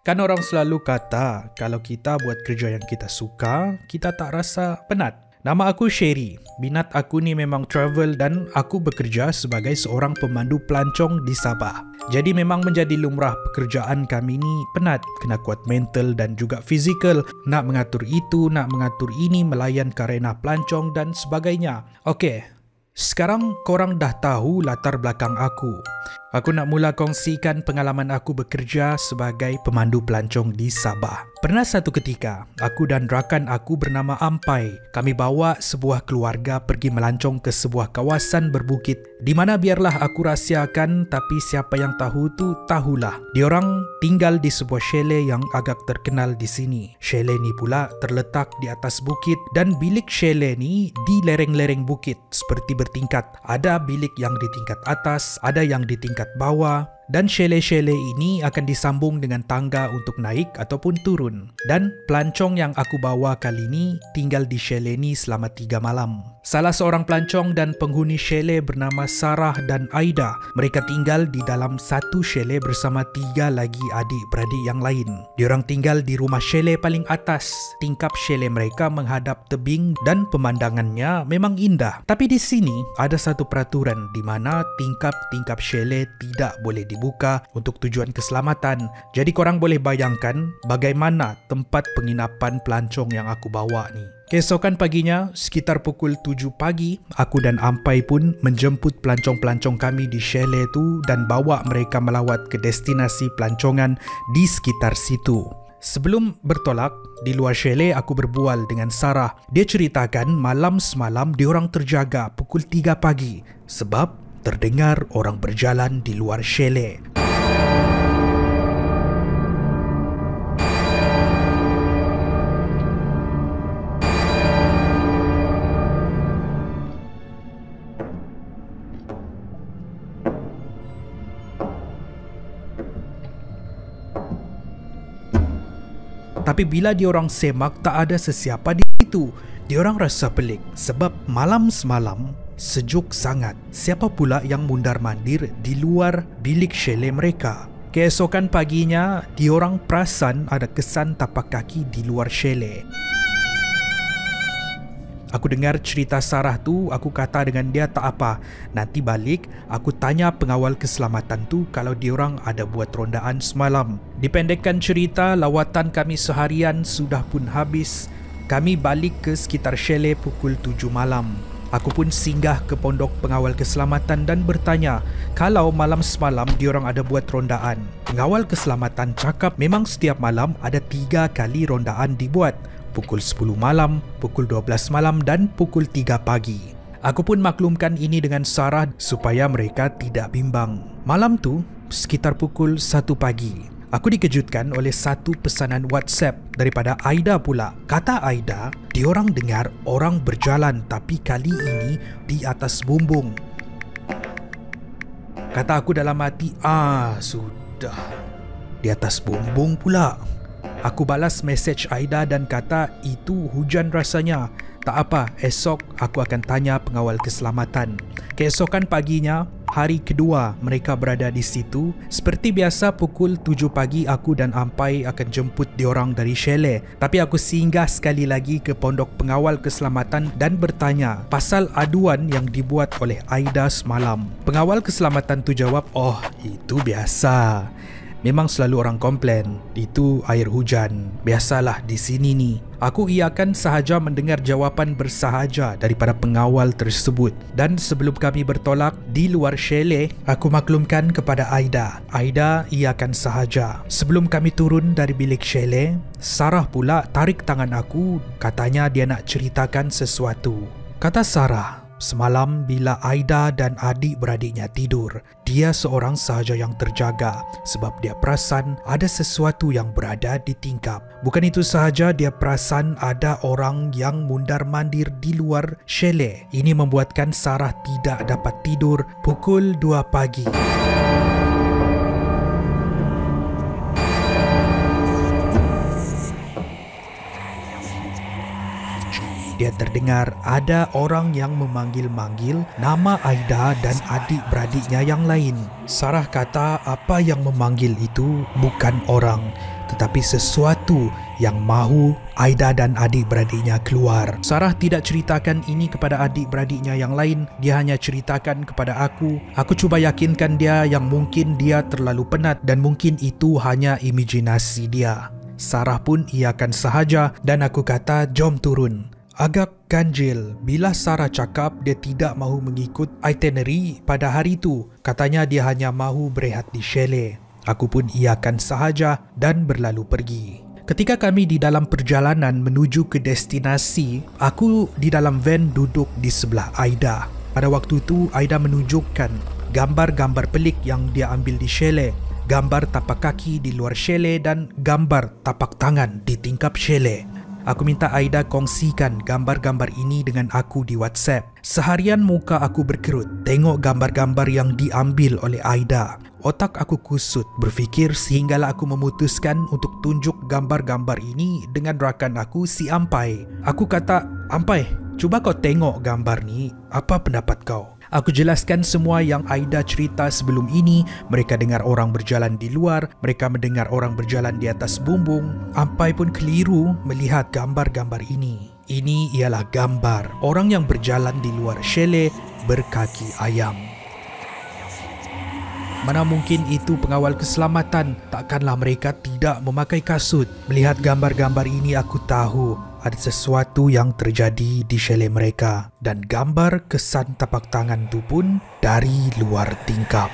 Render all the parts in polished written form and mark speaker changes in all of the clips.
Speaker 1: Kan orang selalu kata, kalau kita buat kerja yang kita suka, kita tak rasa penat. Nama aku Sherry. Minat aku ni memang travel dan aku bekerja sebagai seorang pemandu pelancong di Sabah. Jadi memang menjadi lumrah pekerjaan kami ni penat. Kena kuat mental dan juga fizikal. Nak mengatur itu, nak mengatur ini, melayan karena pelancong dan sebagainya. Okey, sekarang korang dah tahu latar belakang aku. Aku nak mula kongsikan pengalaman aku bekerja sebagai pemandu pelancong di Sabah. Pernah satu ketika, aku dan rakan aku bernama Ampai. Kami bawa sebuah keluarga pergi melancong ke sebuah kawasan berbukit di mana biarlah aku rahsiakan, tapi siapa yang tahu tu tahulah. Diorang tinggal di sebuah chalet yang agak terkenal di sini. Chalet ni pula terletak di atas bukit dan bilik chalet ni di lereng-lereng bukit seperti bertingkat. Ada bilik yang di tingkat atas, ada yang di tingkat bawah, dan chalet-chalet ini akan disambung dengan tangga untuk naik ataupun turun. Dan pelancong yang aku bawa kali ini tinggal di chalet ni selama 3 malam. Salah seorang pelancong dan penghuni chalet bernama Sarah dan Aida. Mereka tinggal di dalam satu chalet bersama 3 lagi adik-beradik yang lain. Diorang tinggal di rumah chalet paling atas. Tingkap chalet mereka menghadap tebing dan pemandangannya memang indah. Tapi di sini ada satu peraturan di mana tingkap-tingkap chalet tidak boleh dibuka untuk tujuan keselamatan. Jadi korang boleh bayangkan bagaimana tempat penginapan pelancong yang aku bawa ni. Keesokan paginya, sekitar pukul 7 pagi, aku dan Ampai pun menjemput pelancong-pelancong kami di chalet tu dan bawa mereka melawat ke destinasi pelancongan di sekitar situ. Sebelum bertolak, di luar chalet aku berbual dengan Sarah. Dia ceritakan malam semalam diorang terjaga pukul 3 pagi sebab terdengar orang berjalan di luar chalet. Tapi bila diorang semak tak ada sesiapa di situ, diorang rasa pelik sebab malam semalam sejuk sangat. Siapa pula yang mundar-mandir di luar bilik chalet mereka? Keesokan paginya, diorang perasan ada kesan tapak kaki di luar chalet. Aku dengar cerita Sarah tu, aku kata dengan dia tak apa. Nanti balik, aku tanya pengawal keselamatan tu kalau diorang ada buat rondaan semalam. Dipendekkan cerita, lawatan kami seharian sudah pun habis. Kami balik ke sekitar chalet pukul 7 malam. Aku pun singgah ke pondok pengawal keselamatan dan bertanya kalau malam semalam diorang ada buat rondaan. Pengawal keselamatan cakap memang setiap malam ada 3 kali rondaan dibuat. Pukul 10 malam, pukul 12 malam dan pukul 3 pagi. Aku pun maklumkan ini dengan Sarah supaya mereka tidak bimbang. Malam tu, sekitar pukul 1 pagi, aku dikejutkan oleh satu pesanan WhatsApp daripada Aida pula. Kata Aida, diorang dengar orang berjalan tapi kali ini di atas bumbung. Kata aku dalam hati, sudah. Di atas bumbung pula. Aku balas mesej Aida dan kata itu hujan rasanya. Tak apa, esok aku akan tanya pengawal keselamatan. Keesokan paginya, hari kedua mereka berada di situ. Seperti biasa pukul 7 pagi aku dan Ampai akan jemput diorang dari chalet. Tapi aku singgah sekali lagi ke pondok pengawal keselamatan dan bertanya pasal aduan yang dibuat oleh Aida semalam. Pengawal keselamatan tu jawab, itu biasa. Memang selalu orang komplain, itu air hujan. Biasalah di sini ni. Aku iakan sahaja mendengar jawapan bersahaja daripada pengawal tersebut. Dan sebelum kami bertolak di luar chalet, aku maklumkan kepada Aida. Aida iakan sahaja. Sebelum kami turun dari bilik chalet, Sarah pula tarik tangan aku. Katanya dia nak ceritakan sesuatu. Kata Sarah, semalam bila Aida dan adik-beradiknya tidur, dia seorang sahaja yang terjaga sebab dia perasan ada sesuatu yang berada di tingkap. Bukan itu sahaja, dia perasan ada orang yang mundar-mandir di luar chalet. Ini membuatkan Sarah tidak dapat tidur pukul 2 pagi. Dia terdengar ada orang yang memanggil-manggil nama Aida dan adik-beradiknya yang lain. Sarah kata apa yang memanggil itu bukan orang, tetapi sesuatu yang mahu Aida dan adik-beradiknya keluar. Sarah tidak ceritakan ini kepada adik-beradiknya yang lain. Dia hanya ceritakan kepada aku. Aku cuba yakinkan dia yang mungkin dia terlalu penat dan mungkin itu hanya imajinasi dia. Sarah pun iakan sahaja dan aku kata jom turun. Agak ganjil bila Sarah cakap dia tidak mahu mengikut itinerary pada hari itu. Katanya dia hanya mahu berehat di chalet. Aku pun iakan sahaja dan berlalu pergi. Ketika kami di dalam perjalanan menuju ke destinasi, aku di dalam van duduk di sebelah Aida. Pada waktu itu, Aida menunjukkan gambar-gambar pelik yang dia ambil di chalet. Gambar tapak kaki di luar chalet dan gambar tapak tangan di tingkap chalet. Aku minta Aida kongsikan gambar-gambar ini dengan aku di WhatsApp. Seharian muka aku berkerut tengok gambar-gambar yang diambil oleh Aida. Otak aku kusut berfikir sehinggalah aku memutuskan untuk tunjuk gambar-gambar ini dengan rakan aku si Ampai. Aku kata, Ampai, cuba kau tengok gambar ni, apa pendapat kau? Aku jelaskan semua yang Aida cerita sebelum ini. Mereka dengar orang berjalan di luar, mereka mendengar orang berjalan di atas bumbung. Ampai pun keliru melihat gambar-gambar ini. Ini ialah gambar orang yang berjalan di luar chalet berkaki ayam. Mana mungkin itu pengawal keselamatan, takkanlah mereka tidak memakai kasut. Melihat gambar-gambar ini aku tahu ada sesuatu yang terjadi di chalet mereka. Dan gambar kesan tapak tangan itu pun dari luar tingkap.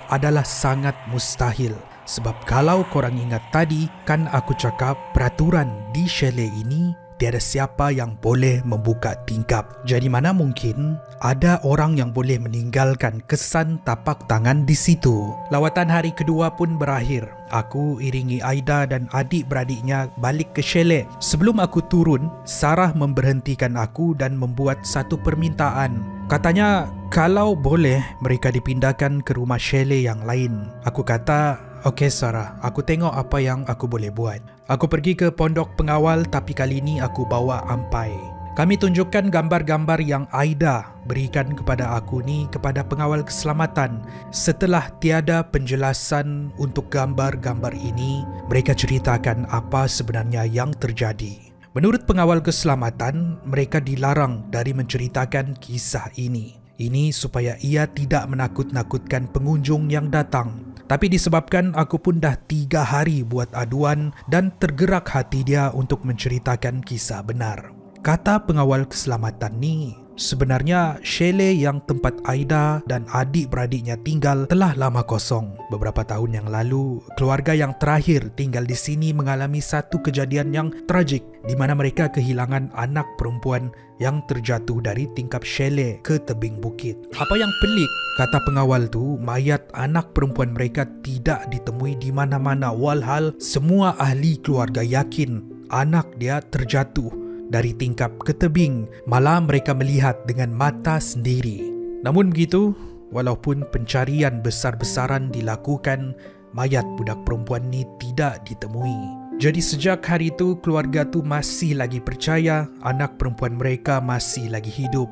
Speaker 1: Adalah sangat mustahil. Sebab kalau korang ingat tadi, kan aku cakap peraturan di chalet ini tiada siapa yang boleh membuka tingkap. Jadi mana mungkin ada orang yang boleh meninggalkan kesan tapak tangan di situ. Lawatan hari kedua pun berakhir. Aku iringi Aida dan adik-beradiknya balik ke chalet. Sebelum aku turun, Sarah memberhentikan aku dan membuat satu permintaan. Katanya kalau boleh mereka dipindahkan ke rumah chalet yang lain. Aku kata, okey Sarah, aku tengok apa yang aku boleh buat. Aku pergi ke pondok pengawal tapi kali ini aku bawa Ampai. Kami tunjukkan gambar-gambar yang Aida berikan kepada aku ni kepada pengawal keselamatan. Setelah tiada penjelasan untuk gambar-gambar ini, mereka ceritakan apa sebenarnya yang terjadi. Menurut pengawal keselamatan, mereka dilarang dari menceritakan kisah ini. Ini supaya ia tidak menakut-nakutkan pengunjung yang datang. Tapi disebabkan aku pun dah 3 hari buat aduan dan tergerak hati dia untuk menceritakan kisah benar. Kata pengawal keselamatan ni, sebenarnya chalet yang tempat Aida dan adik-beradiknya tinggal telah lama kosong. Beberapa tahun yang lalu, keluarga yang terakhir tinggal di sini mengalami satu kejadian yang tragik di mana mereka kehilangan anak perempuan yang terjatuh dari tingkap chalet ke tebing bukit. Apa yang pelik, kata pengawal tu, mayat anak perempuan mereka tidak ditemui di mana-mana walhal semua ahli keluarga yakin anak dia terjatuh dari tingkap ke tebing. Malah mereka melihat dengan mata sendiri. Namun begitu, walaupun pencarian besar-besaran dilakukan, mayat budak perempuan ni tidak ditemui. Jadi sejak hari itu, keluarga tu masih lagi percaya anak perempuan mereka masih lagi hidup.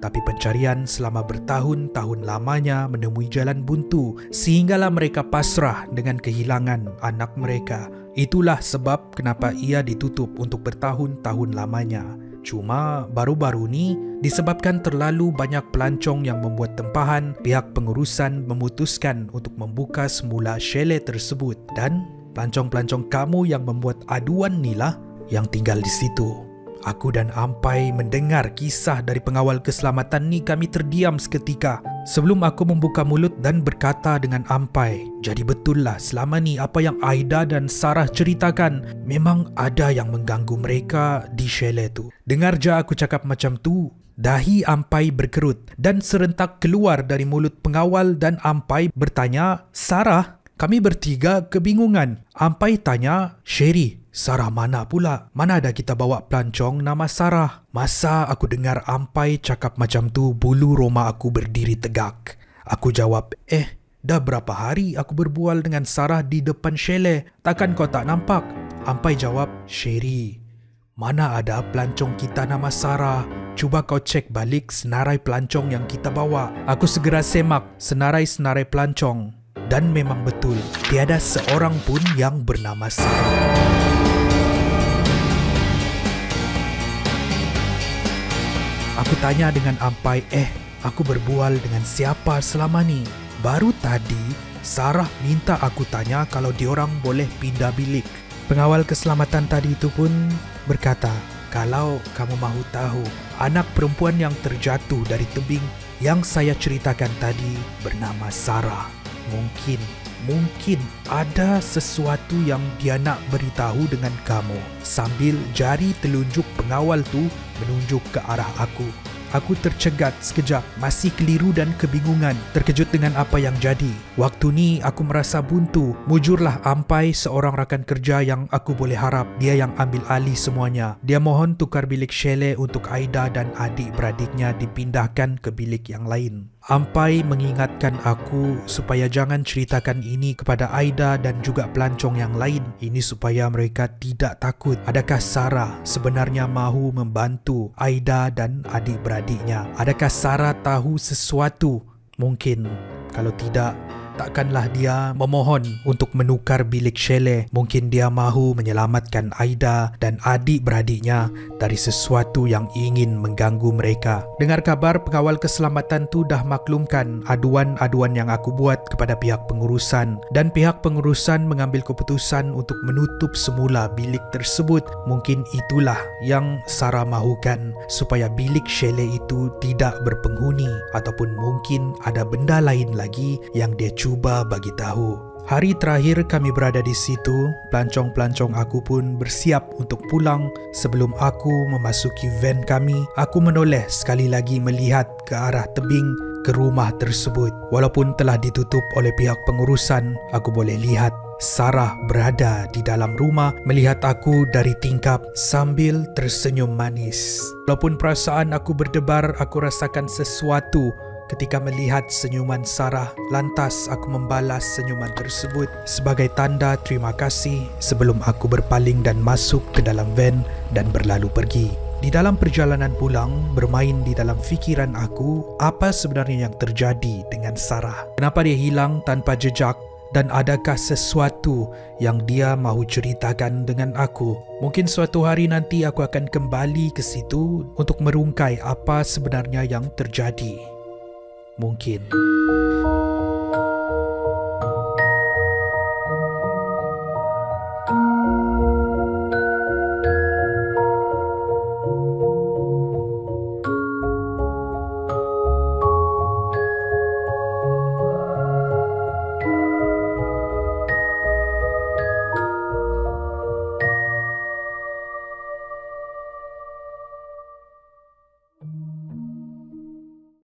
Speaker 1: Tapi pencarian selama bertahun-tahun lamanya menemui jalan buntu sehinggalah mereka pasrah dengan kehilangan anak mereka. Itulah sebab kenapa ia ditutup untuk bertahun-tahun lamanya. Cuma baru-baru ni disebabkan terlalu banyak pelancong yang membuat tempahan, pihak pengurusan memutuskan untuk membuka semula chalet tersebut dan pelancong-pelancong kamu yang membuat aduan ni lah yang tinggal di situ. Aku dan Ampai mendengar kisah dari pengawal keselamatan ni, kami terdiam seketika sebelum aku membuka mulut dan berkata dengan Ampai, jadi betul lah selama ni apa yang Aida dan Sarah ceritakan, memang ada yang mengganggu mereka di chalet tu. Dengar je aku cakap macam tu, dahi Ampai berkerut dan serentak keluar dari mulut pengawal dan Ampai bertanya, Sarah? Kami bertiga kebingungan. Ampai tanya, Sherry, Sarah mana pula? Mana ada kita bawa pelancong nama Sarah? Masa aku dengar Ampai cakap macam tu, bulu roma aku berdiri tegak. Aku jawab, dah berapa hari aku berbual dengan Sarah di depan chalet. Takkan kau tak nampak? Ampai jawab, Sherry, mana ada pelancong kita nama Sarah? Cuba kau cek balik senarai pelancong yang kita bawa. Aku segera semak senarai-senarai pelancong. Dan memang betul, tiada seorang pun yang bernama Sarah. Aku tanya dengan ampai, aku berbual dengan siapa selama ni? Baru tadi, Sarah minta aku tanya kalau diorang boleh pindah bilik. Pengawal keselamatan tadi itu pun berkata, kalau kamu mahu tahu, anak perempuan yang terjatuh dari tebing yang saya ceritakan tadi bernama Sarah. Mungkin ada sesuatu yang dia nak beritahu dengan kamu. Sambil jari telunjuk pengawal tu menunjuk ke arah aku. Aku tercegat sekejap, masih keliru dan kebingungan, terkejut dengan apa yang jadi. Waktu ni aku merasa buntu. Mujurlah ampai seorang rakan kerja yang aku boleh harap dia yang ambil alih semuanya. Dia mohon tukar bilik chalet untuk Aida dan adik-beradiknya dipindahkan ke bilik yang lain. Ampai mengingatkan aku supaya jangan ceritakan ini kepada Aida dan juga pelancong yang lain. Ini supaya mereka tidak takut. Adakah Sarah sebenarnya mahu membantu Aida dan adik-beradiknya? Adakah Sarah tahu sesuatu? Mungkin. Kalau tidak, takkanlah dia memohon untuk menukar bilik chalet. Mungkin dia mahu menyelamatkan Aida dan adik-beradiknya dari sesuatu yang ingin mengganggu mereka. Dengar kabar, pengawal keselamatan tu dah maklumkan aduan-aduan yang aku buat kepada pihak pengurusan, dan pihak pengurusan mengambil keputusan untuk menutup semula bilik tersebut. Mungkin itulah yang Sarah mahukan, supaya bilik chalet itu tidak berpenghuni, ataupun mungkin ada benda lain lagi yang dia cuba bagi tahu. Hari terakhir kami berada di situ, pelancong-pelancong aku pun bersiap untuk pulang. Sebelum aku memasuki van kami, aku menoleh sekali lagi melihat ke arah tebing ke rumah tersebut. Walaupun telah ditutup oleh pihak pengurusan, aku boleh lihat Sarah berada di dalam rumah melihat aku dari tingkap sambil tersenyum manis. Walaupun perasaan aku berdebar, aku rasakan sesuatu ketika melihat senyuman Sarah. Lantas aku membalas senyuman tersebut sebagai tanda terima kasih sebelum aku berpaling dan masuk ke dalam van dan berlalu pergi. Di dalam perjalanan pulang, bermain di dalam fikiran aku apa sebenarnya yang terjadi dengan Sarah. Kenapa dia hilang tanpa jejak? Dan adakah sesuatu yang dia mahu ceritakan dengan aku? Mungkin suatu hari nanti aku akan kembali ke situ untuk merungkai apa sebenarnya yang terjadi. Mungkin.